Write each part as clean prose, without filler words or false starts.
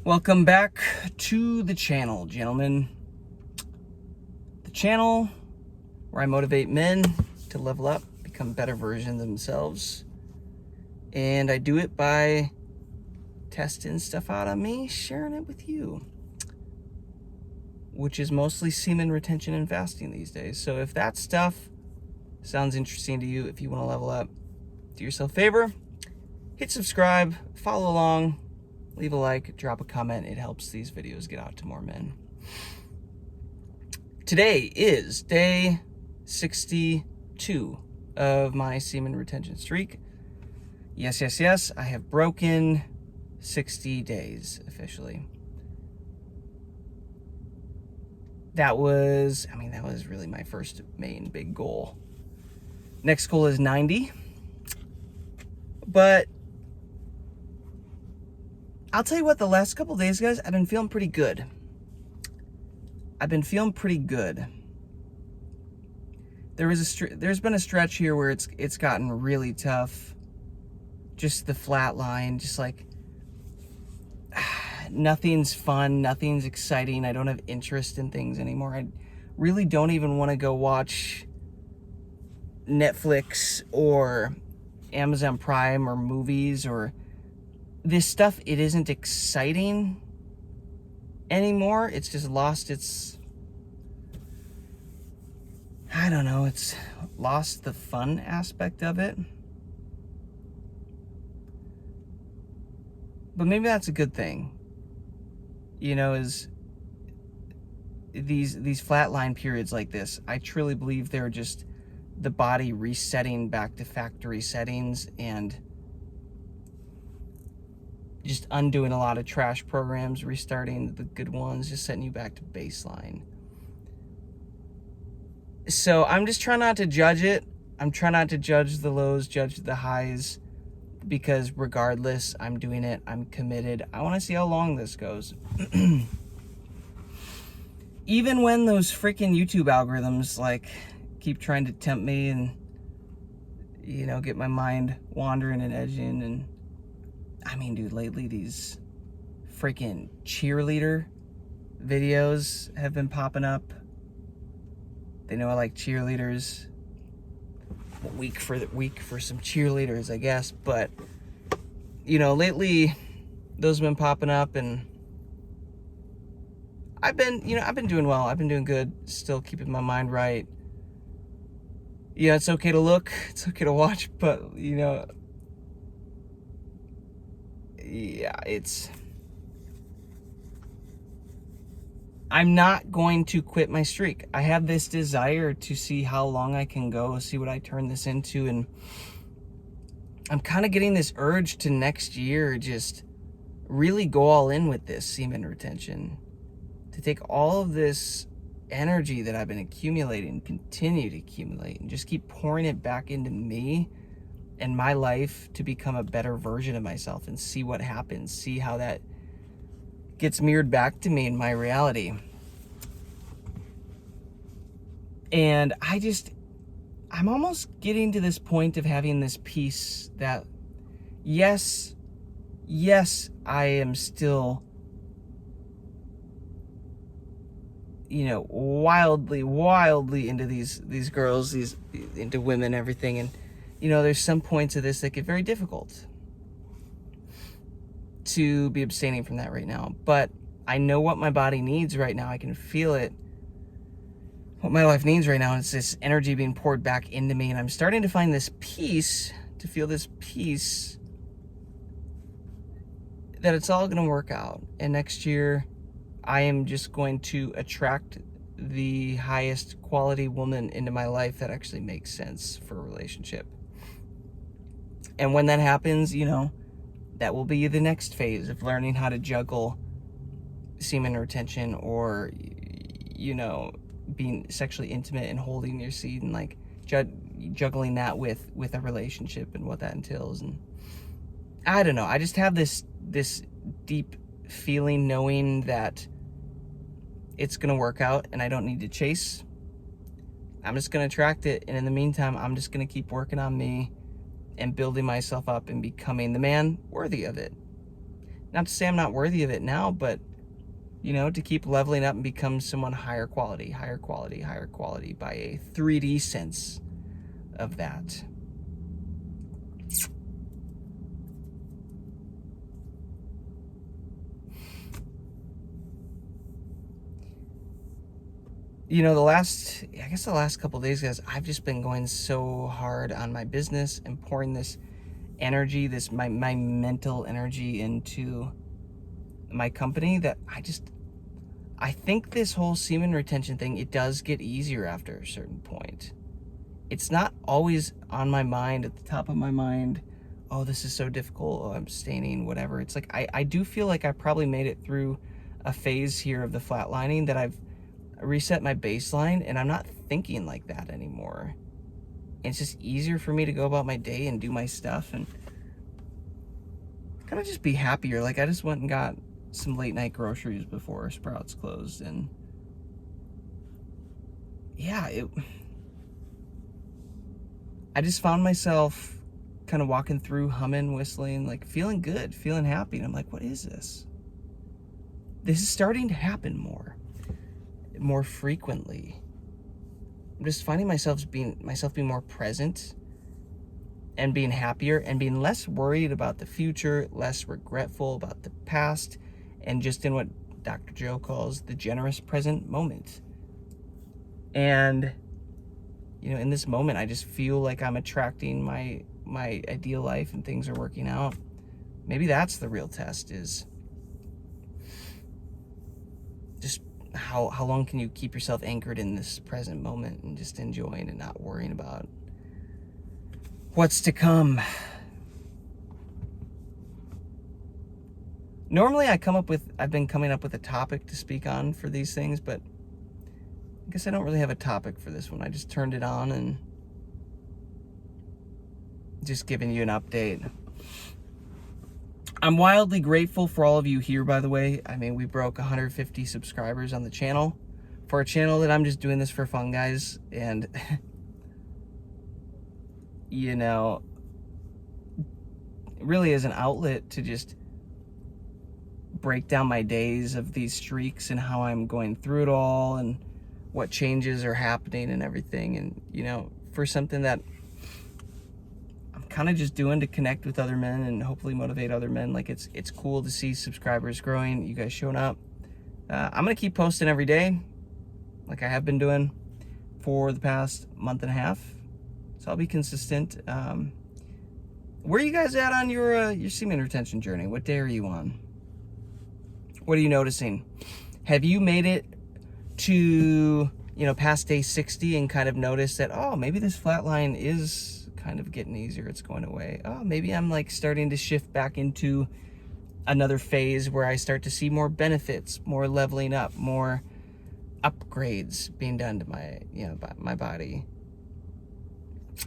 Welcome back to the channel, gentlemen. The channel where I motivate men to level up, become better versions of themselves. And I do it by testing stuff out on me, sharing it with you, which is mostly semen retention and fasting these days. So if that stuff sounds interesting to you, if you want to level up, do yourself a favor, hit subscribe, follow along, leave a like, drop a comment. It helps these videos get out to more men. Today is day 62 of my semen retention streak. Yes, I have broken 60 days officially. That was really my first main big goal. Next goal is 90. But I'll tell you what, the last couple of days, guys, I've been feeling pretty good. There's been a stretch here where it's gotten really tough. Just the flat line, just like nothing's fun, nothing's exciting. I don't have interest in things anymore. I really don't even want to go watch Netflix or Amazon Prime or movies or this stuff. It isn't exciting anymore. It's just lost its, I don't know, it's lost the fun aspect of it. But maybe that's a good thing. You know, is these flatline periods like this, I truly believe they're just the body resetting back to factory settings and just undoing a lot of trash programs, restarting the good ones, just setting you back to baseline. So I'm just trying not to judge it. I'm trying not to judge the lows, judge the highs, because regardless, I'm doing it. I'm committed. I want to see how long this goes. Even when those freaking YouTube algorithms like keep trying to tempt me and, you know, get my mind wandering and edging. And I mean, dude, lately these freaking cheerleader videos have been popping up. They know I like cheerleaders. Weak for some cheerleaders, I guess. But, you know, lately those have been popping up, and I've been doing well. I've been doing good. Still keeping my mind right. Yeah, it's okay to look. It's okay to watch, but, you know, yeah, I'm not going to quit my streak. I have this desire to see how long I can go, see what I turn this into, and I'm kind of getting this urge to next year just really go all in with this semen retention, to take all of this energy that I've been accumulating, continue to accumulate, and just keep pouring it back into me and my life to become a better version of myself and see what happens, see how that gets mirrored back to me in my reality. And I'm almost getting to this point of having this peace that, yes, I am still, you know, wildly into these girls, into women, everything. And, you know, there's some points of this that get very difficult to be abstaining from that right now. But I know what my body needs right now. I can feel it. What my life needs right now is this energy being poured back into me. And I'm starting to find this peace, to feel this peace that it's all going to work out. And next year, I am just going to attract the highest quality woman into my life that actually makes sense for a relationship. And when that happens, you know, that will be the next phase of learning how to juggle semen retention, or, you know, being sexually intimate and holding your seed, and like juggling that with a relationship and what that entails. And I don't know. I just have this deep feeling, knowing that it's going to work out and I don't need to chase. I'm just going to attract it. And in the meantime, I'm just going to keep working on me and building myself up and becoming the man worthy of it. Not to say I'm not worthy of it now, but, you know, to keep leveling up and become someone higher quality by a 3D sense of that. You know, the last couple of days, guys, I've just been going so hard on my business and pouring this energy, my mental energy into my company, that I think this whole semen retention thing, it does get easier after a certain point. It's not always on my mind, at the top of my mind, oh, this is so difficult, oh, I'm staining, whatever. It's like, I do feel like I probably made it through a phase here of the flatlining, that I've reset my baseline, and I'm not thinking like that anymore. It's just easier for me to go about my day and do my stuff and kind of just be happier. Like, I just went and got some late night groceries before Sprouts closed, and yeah, I just found myself kind of walking through, humming, whistling, like feeling good, feeling happy. And I'm like, what is this? This is starting to happen more frequently. I'm just finding myself being more present and being happier and being less worried about the future, less regretful about the past, and just in what Dr. Joe calls the generous present moment. And, you know, in this moment, I just feel like I'm attracting my ideal life and things are working out. Maybe that's the real test, is just how long can you keep yourself anchored in this present moment and just enjoying and not worrying about what's to come. Normally I've been coming up with a topic to speak on for these things, but I guess I don't really have a topic for this one. I just turned it on and just giving you an update. I'm wildly grateful for all of you here, by the way. I mean, we broke 150 subscribers on the channel. For a channel that I'm just doing this for fun, guys. And, you know, really as an outlet to just break down my days of these streaks and how I'm going through it all and what changes are happening and everything. And, you know, for something that I'm kind of just doing to connect with other men and hopefully motivate other men. Like, it's cool to see subscribers growing, you guys showing up. I'm gonna keep posting every day, like I have been doing for the past month and a half. So I'll be consistent. Where are you guys at on your semen retention journey? What day are you on? What are you noticing? Have you made it to, you know, past day 60 and kind of noticed that, oh, maybe this flatline is kind of getting easier, it's going away. Oh, maybe I'm like starting to shift back into another phase where I start to see more benefits, more leveling up, more upgrades being done to my, you know, my body.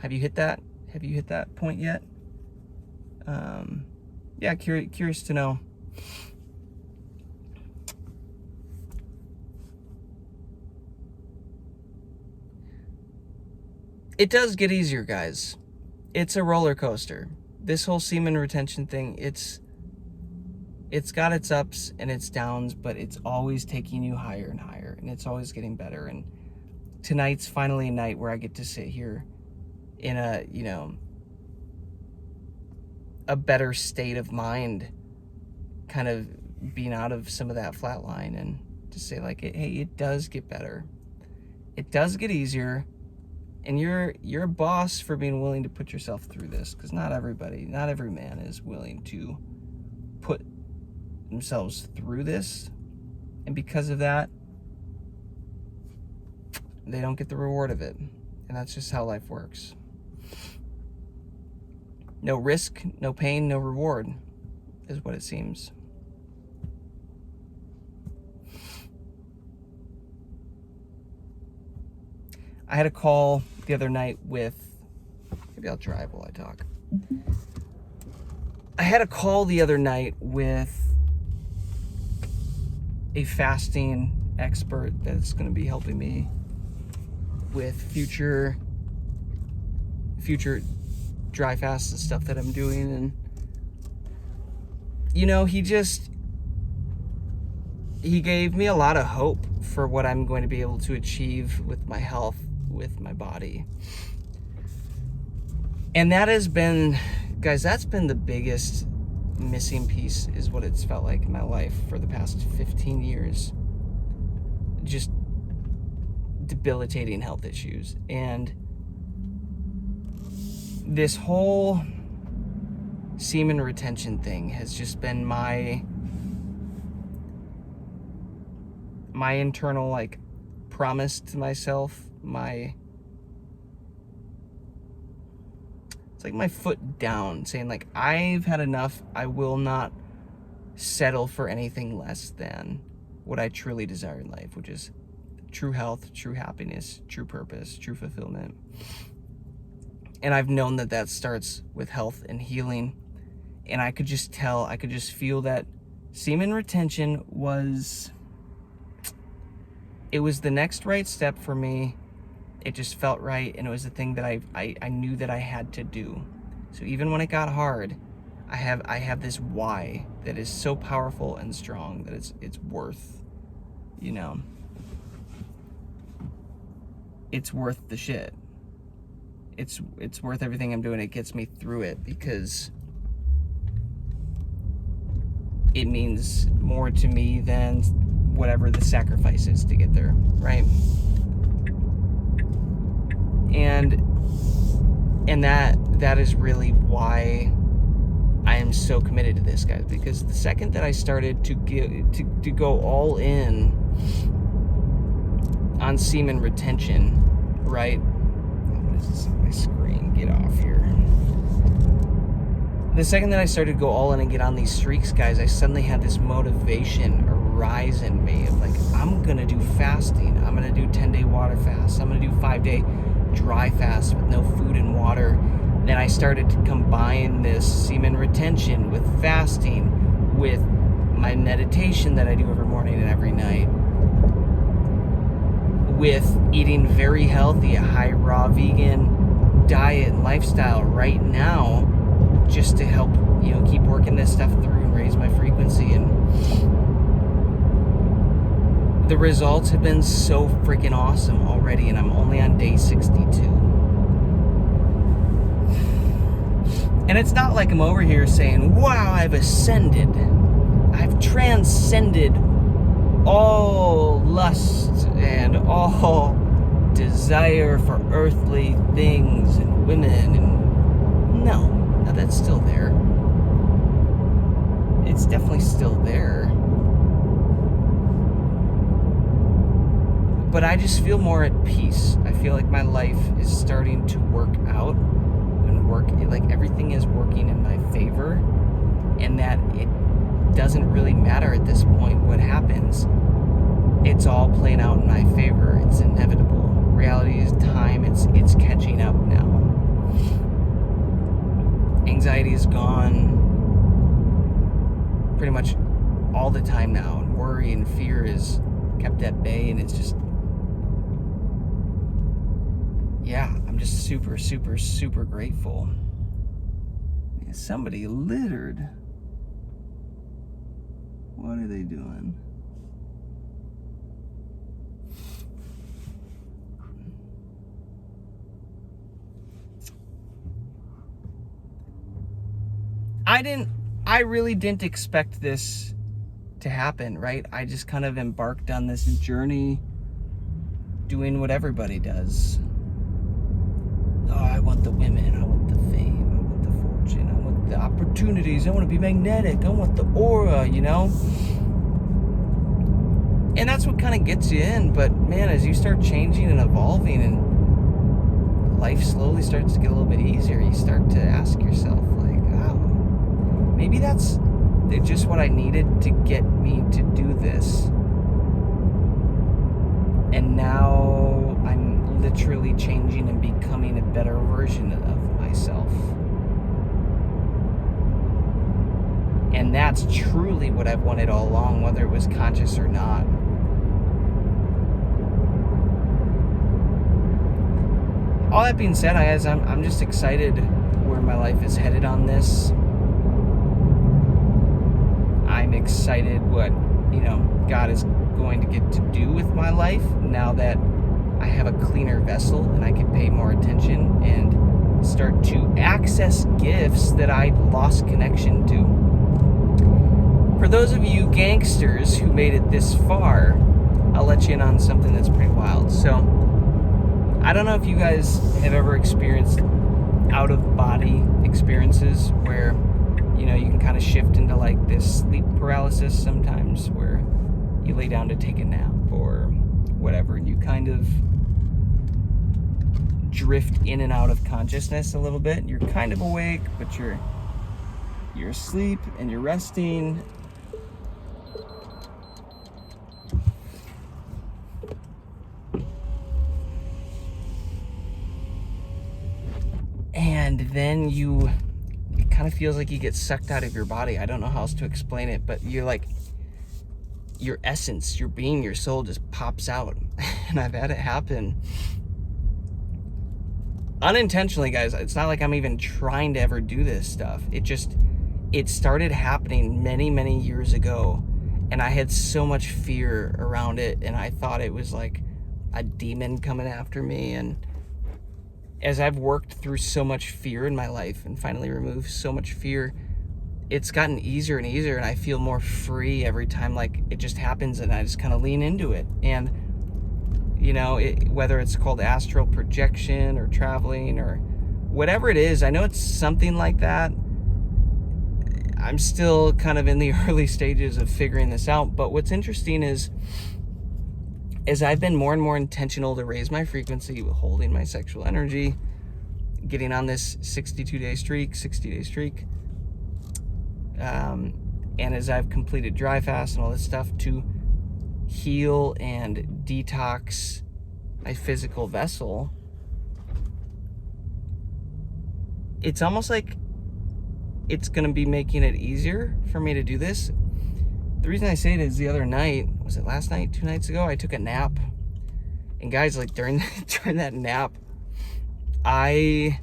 Have you hit that? Have you hit that point yet? Yeah, curious to know. It does get easier, guys. It's a roller coaster. This whole semen retention thing, it's got its ups and its downs, but it's always taking you higher and higher, and it's always getting better. And tonight's finally a night where I get to sit here in a, you know, a better state of mind, kind of being out of some of that flat line, and to say like, hey, it does get better. It does get easier. And you're a boss for being willing to put yourself through this, because not every man is willing to put themselves through this. And because of that, they don't get the reward of it. And that's just how life works. No risk, no pain, no reward is what it seems. I had a call the other night with, maybe I'll drive while I talk. I had a call the other night with a fasting expert that's going to be helping me with future dry fasts and stuff that I'm doing. And you know, he gave me a lot of hope for what I'm going to be able to achieve with my health, with my body. And that has been, guys, that's been the biggest missing piece, is what it's felt like in my life for the past 15 years. Just debilitating health issues. And this whole semen retention thing has just been my internal, like, promise to myself, it's like my foot down, saying, like, I've had enough. I will not settle for anything less than what I truly desire in life, which is true health, true happiness, true purpose, true fulfillment. And I've known that starts with health and healing. And I could just tell, I could just feel that semen retention was the next right step for me. It just felt right, and it was the thing that I knew that I had to do. So even when it got hard, I have this why that is so powerful and strong that it's worth, you know, it's worth the shit. It's worth everything I'm doing. It gets me through it because it means more to me than whatever the sacrifice is to get there, right? And that is really why I am so committed to this, guys, because the second that I started to go all in on semen retention, right? What is this on my screen? Get off here. The second that I started to go all in and get on these streaks, guys, I suddenly had this motivation arise in me of, like, I'm gonna do fasting. I'm gonna do 10-day water fast. I'm gonna do 5-day dry fast with no food and water. Then I started to combine this semen retention with fasting, with my meditation that I do every morning and every night, with eating very healthy, a high raw vegan diet and lifestyle right now, just to help, you know, keep working this stuff through and raise my frequency. And the results have been so freaking awesome already, and I'm only on day 62. And it's not like I'm over here saying, wow, I've ascended. I've transcended all lust and all desire for earthly things and women. And no, that's still there. It's definitely still there. But I just feel more at peace. I feel like my life is starting to work out and like everything is working in my favor, and that it doesn't really matter at this point what happens. It's all playing out in my favor. It's inevitable. Reality is time. It's catching up now. Anxiety is gone pretty much all the time now, and worry and fear is kept at bay, and it's just, yeah, I'm just super, super, super grateful. Man, somebody littered. What are they doing? I really didn't expect this to happen, right? I just kind of embarked on this journey doing what everybody does. Oh, I want the women, I want the fame, I want the fortune, I want the opportunities, I want to be magnetic, I want the aura, you know? And that's what kind of gets you in, but man, as you start changing and evolving and life slowly starts to get a little bit easier, you start to ask yourself, like, wow, maybe that's just what I needed to get me to do this. And now I'm literally changing and becoming a better version of myself. And that's truly what I've wanted all along, whether it was conscious or not. All that being said, guys, I'm just excited where my life is headed on this. I'm excited what, God is going to get to do with my life now that I have a cleaner vessel and I can pay more attention and start to access gifts that I lost connection to. For those of you gangsters who made it this far, I'll let you in on something that's pretty wild. So, I don't know if you guys have ever experienced out-of-body experiences where, you can kind of shift into like this sleep paralysis sometimes where you lay down to take a nap or whatever, and you kind of drift in and out of consciousness a little bit. You're kind of awake, but you're asleep and you're resting. And then it kind of feels like you get sucked out of your body. I don't know how else to explain it, but you're like, your essence, your being, your soul just pops out. And I've had it happen unintentionally, guys. It's not like I'm even trying to ever do this stuff. It started happening many, many years ago, and I had so much fear around it, and I thought it was like a demon coming after me. And as I've worked through so much fear in my life and finally removed so much fear, it's gotten easier and easier, and I feel more free every time like it just happens, and I just kind of lean into it. And whether it's called astral projection or traveling or whatever it is, I know it's something like that. I'm still kind of in the early stages of figuring this out, but what's interesting is as I've been more and more intentional to raise my frequency with holding my sexual energy, getting on this 60-day streak, and as I've completed dry fast and all this stuff to heal and detox my physical vessel, it's almost like it's going to be making it easier for me to do this. The reason I say it is the other night, was it last night, 2 nights ago, I took a nap. And guys, like during that nap, I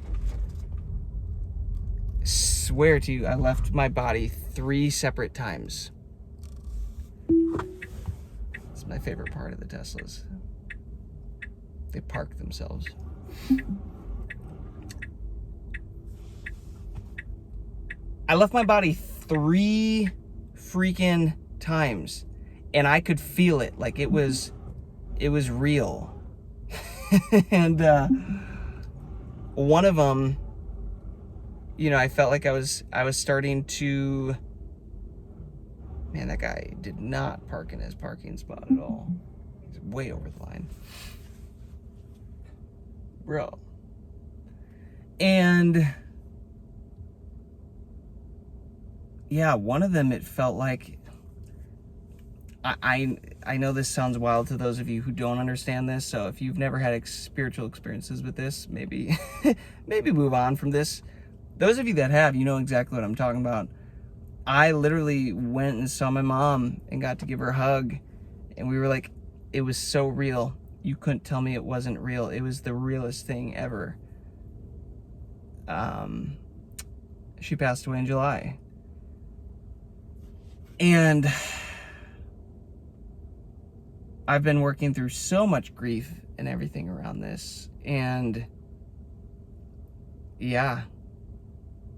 swear to you, I left my body 3 separate times. It's my favorite part of the Teslas. They park themselves. I left my body 3 freaking times, and I could feel it. Like it was real. And one of them, I felt like I was starting to, man, that guy did not park in his parking spot at all. He's way over the line. Bro. And yeah, one of them, it felt like, I know this sounds wild to those of you who don't understand this, so if you've never had spiritual experiences with this, maybe move on from this. Those of you that have, you know exactly what I'm talking about. I literally went and saw my mom and got to give her a hug, and we were like, it was so real. You couldn't tell me it wasn't real. It was the realest thing ever. She passed away in July. And I've been working through so much grief and everything around this. And yeah,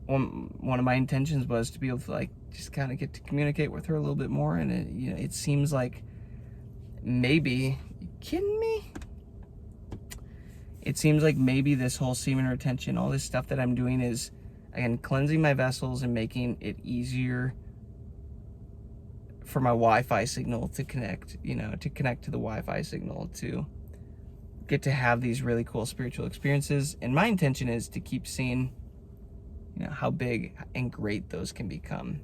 one of my intentions was to be able to just kind of get to communicate with her a little bit more. And it seems like maybe, you kidding me? It seems like maybe this whole semen retention, all this stuff that I'm doing is, again, cleansing my vessels and making it easier for my Wi-Fi signal to connect, to connect to the Wi-Fi signal, to get to have these really cool spiritual experiences. And my intention is to keep seeing, how big and great those can become.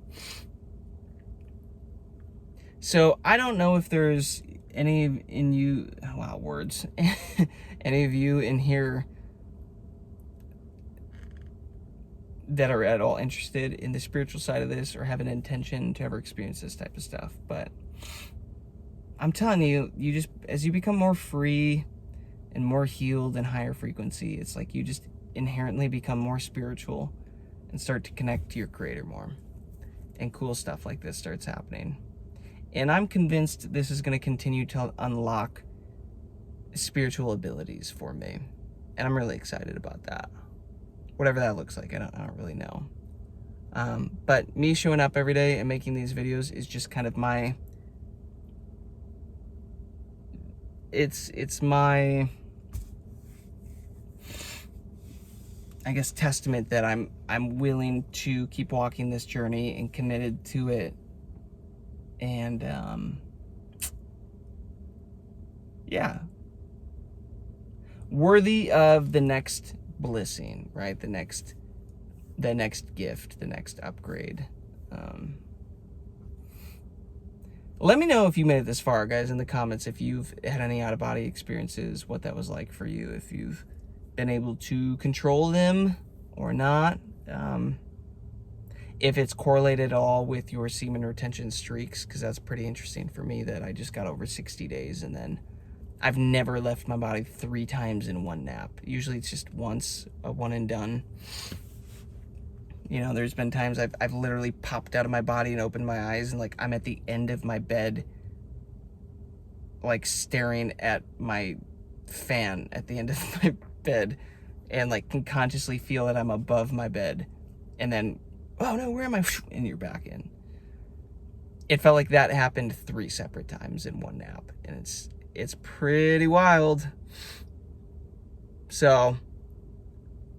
So I don't know if there's any of you in here that are at all interested in the spiritual side of this or have an intention to ever experience this type of stuff. But I'm telling you, you just, as you become more free and more healed and higher frequency, it's like you just inherently become more spiritual and start to connect to your creator more. and cool stuff like this starts happening. And I'm convinced this is going to continue to unlock spiritual abilities for me. And I'm really excited about that. Whatever that looks like, I don't really know. But me showing up every day and making these videos is just kind of my... It's my... I guess testament that I'm willing to keep walking this journey and committed to it, and yeah, worthy of the next blessing, right? The next gift, the next upgrade. Let me know if you made it this far, guys, in the comments, if you've had any out-of-body experiences, what that was like for you, if you've been able to control them or not, if it's correlated at all with your semen retention streaks, because that's pretty interesting for me that I just got over 60 days and then I've never left my body 3 times in one nap. Usually it's just once, a one and done. You know, there's been times I've literally popped out of my body and opened my eyes and like I'm at the end of my bed, like staring at my fan at the end of my bed, and like can consciously feel that I'm above my bed, and then, oh no, where am I? And you're back in. It felt like that happened 3 separate times in one nap, and it's pretty wild. So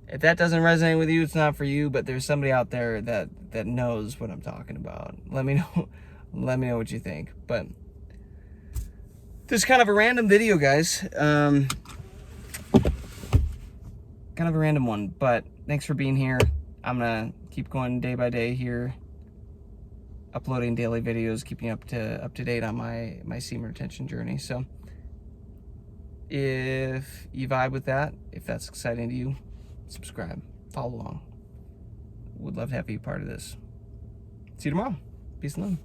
if that doesn't resonate with you, it's not for you, but there's somebody out there that knows what I'm talking about. Let me know what you think. But this is kind of a random video, guys. Kind of a random one, but thanks for being here. I'm gonna keep going day by day here, uploading daily videos, keeping you up to date on my semen retention journey. So if you vibe with that, if that's exciting to you, subscribe, follow along. Would love to have you part of this. See you tomorrow. Peace and love.